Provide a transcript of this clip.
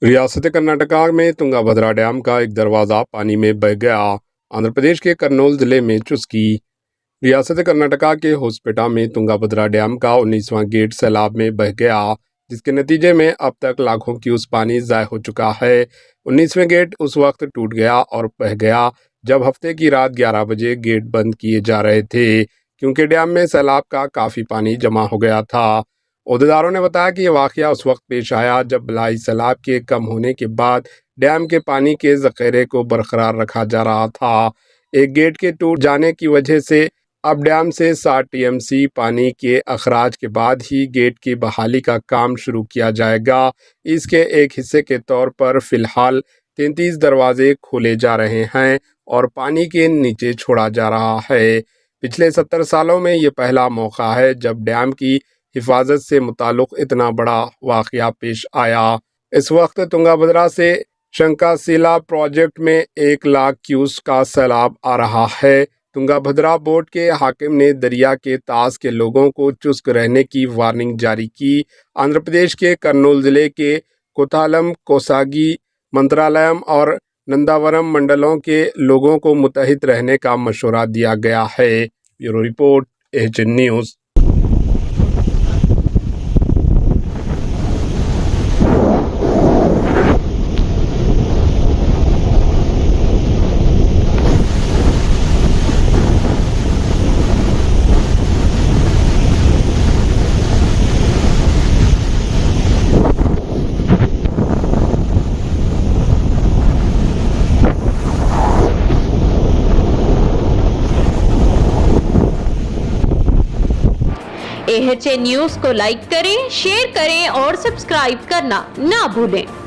रियासत कर्नाटका में तुंगाभद्रा डैम का एक दरवाज़ा पानी में बह गया। आंध्र प्रदेश के कर्नूल जिले में चुस्की। रियासत कर्नाटका के होसपेटा में तुंगाभद्रा डैम का 19वां गेट सैलाब में बह गया, जिसके नतीजे में अब तक लाखों क्यूसेक पानी ज़ाया हो चुका है। 19वें गेट उस वक्त टूट गया और बह गया जब हफ्ते की रात 11 बजे गेट बंद किए जा रहे थे, क्योंकि डैम में सैलाब का काफ़ी पानी जमा हो गया था। ओहदेदारों ने बताया कि यह वाक़या उस वक्त पेश आया जब बलाई सैलाब के कम होने के बाद डैम के पानी के ज़ख़ीरे को बरकरार रखा जा रहा था। एक गेट के टूट जाने की वजह से अब डैम से 60 टीएमसी पानी के अखराज के बाद ही गेट की बहाली का काम शुरू किया जाएगा। इसके एक हिस्से के तौर पर फ़िलहाल 33 दरवाजे खोले जा रहे हैं और पानी के नीचे छोड़ा जा रहा है। पिछले 70 सालों में ये पहला मौका है जब डैम की हिफाजत से मुताल्लिक इतना बड़ा वाक़या पेश आया। इस वक्त तुंगाभद्रा से शंकाशिला प्रोजेक्ट में 1 लाख क्यूसेक का सैलाब आ रहा है। तुंगाभद्रा बोर्ड के हाकिम ने दरिया के तास के लोगों को चुस्त रहने की वार्निंग जारी की। आंध्र प्रदेश के कर्नूल जिले के कोतालम, कोसागी, मंत्रालयम और नंदावरम मंडलों के लोगों को मुतहद रहने का मशवरा दिया गया है। Bureau report, HN news. HN news को लाइक करें, शेयर करें और सब्सक्राइब करना ना भूलें।